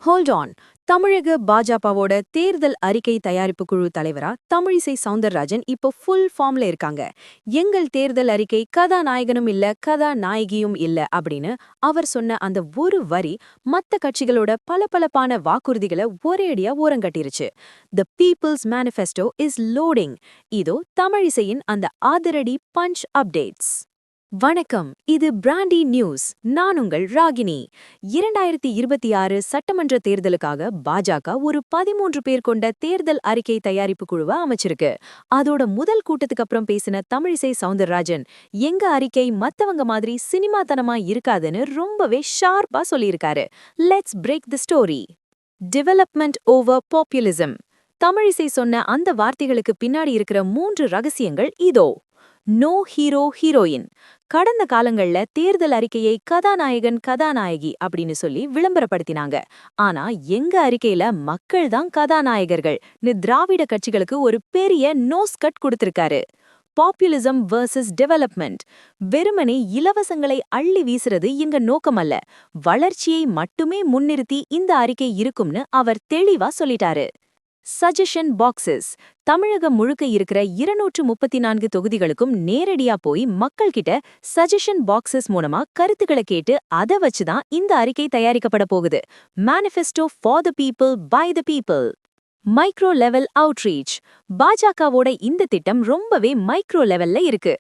Hold on. தமிழக பாஜகவோட தேர்தல் அறிக்கை தயாரிப்பு குழு தலைவரா தமிழிசை சவுந்தரராஜன் இப்போ ஃபுல் ஃபார்ம்ல இருக்காங்க. எங்கள் தேர்தல் அறிக்கை கதாநாயகனும் இல்ல கதாநாயகியும் இல்ல அப்படின்னு அவர் சொன்ன அந்த ஒரு வரி மத்த கட்சிகளோட பளபளப்பான வாக்குறுதிகளை ஒரேடியா ஓரங்கட்டிருச்சு. தி பீப்புள்ஸ் மேனிஃபெஸ்டோ இஸ் லோடிங். இதோ தமிழிசையின் அந்த ஆதிரடி பஞ்ச் அப்டேட்ஸ். வணக்கம், இது பிராண்டி நியூஸ். நான் உங்கள் ராகினி. 2026 சட்டமன்ற தேர்தலுக்காக பாஜக ஒரு 13 பேர் கொண்ட தேர்தல் அறிக்கை தயாரிப்பு குழுவை அமைச்சிருக்கு. அதோட முதல் கூட்டத்துக்கு அப்புறம் பேசின தமிழிசை சவுந்தரராஜன், எங்க அறிக்கை மத்தவங்க மாதிரி சினிமாத்தனமா இருக்காதுன்னு ரொம்பவே ஷார்ப்பா சொல்லியிருக்காரு. Let's break the story. Development over populism. Tamilisai சொன்ன அந்த வார்த்தைகளுக்கு பின்னாடி இருக்கிற 3 ரகசியங்கள் இதோ. No hero heroine. கடந்த காலங்கள்ல தேர்தல் அறிக்கையை கதாநாயகன் கதாநாயகி அப்படின்னு சொல்லி விளம்பரப்படுத்தினாங்க. ஆனா எங்க அறிக்கையில மக்கள் தான் கதாநாயகர்கள் திராவிட கட்சிகளுக்கு ஒரு பெரிய நோஸ் கட் கொடுத்திருக்காரு. Populism versus development. வெறுமனே இலவசங்களை அள்ளி வீசுறது எங்க நோக்கமல்ல, வளர்ச்சியை மட்டுமே முன்னிறுத்தி இந்த அறிக்கை இருக்கும்னு அவர் தெளிவா சொல்லிட்டாரு. Suggestion boxes. தமிழகம் முழுக்க இருக்கிற 234 தொகுதிகளுக்கும் நேரடியா போய் மக்கள் கிட்ட சஜஷன் பாக்ஸஸ் மூலமா கருத்துக்களை கேட்டு அதை வச்சுதான் இந்த அறிக்கை தயாரிக்கப்பட போகுது. Manifesto for the people by the people. Micro level outreach. பாஜகவோட இந்த திட்டம் ரொம்பவே மைக்ரோ லெவல்ல இருக்கு.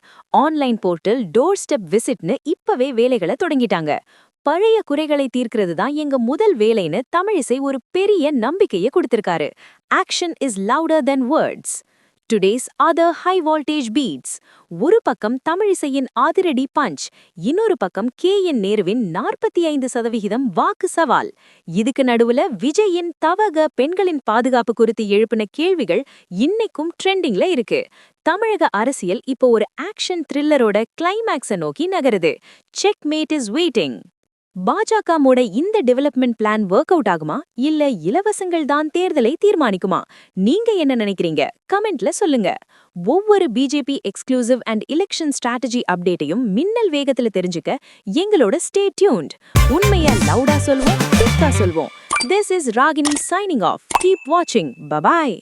ஆன்லைன் போர்ட்டல், டோர் ஸ்டெப் விசிட்னு இப்பவே வேலைகளை தொடங்கிட்டாங்க. பழைய குறைகளை தீர்க்கிறது தான் எங்க முதல் வேலைன்னு தமிழிசை ஒரு பெரிய நம்பிக்கையை கொடுத்திருக்காரு. Action is louder than words. Today's other high voltage beats. ஒரு பக்கம் தமிழிசையின் ஆதிரடி பஞ்ச், இன்னொரு பக்கம் KN நேருவின் 45% வாக்கு சவால். இதுக்கு நடுவுல விஜயின் தவக பெண்களின் பாதுகாப்பு குறித்து எழுப்பின கேள்விகள் இன்னைக்கும் ட்ரெண்டிங்ல இருக்கு. தமிழக அரசியல் இப்போ ஒரு ஆக்ஷன் த்ரில்லரோட கிளைமேக்ஸை நோக்கி நகருது. Checkmate is waiting. பாஜக மோட இந்த டெவலப்மெண்ட் பிளான் ஒர்க் அவுட் ஆகுமா, இல்ல இலவசங்கள் தான் தேர்தலை தீர்மானிக்குமா? நீங்க என்ன நினைக்கிறீங்க? கமெண்ட்ல சொல்லுங்க. ஒவ்வொரு BJP exclusive and election strategy அப்டேட்டையும் மின்னல் வேகத்துல தெரிஞ்சுக்க எங்களோட ஸ்டே டியூன்ட். உண்மையை லவுடா சொல்வோம், திக்கா சொல்வோம். This is Ragini signing off. Keep watching. Bye bye.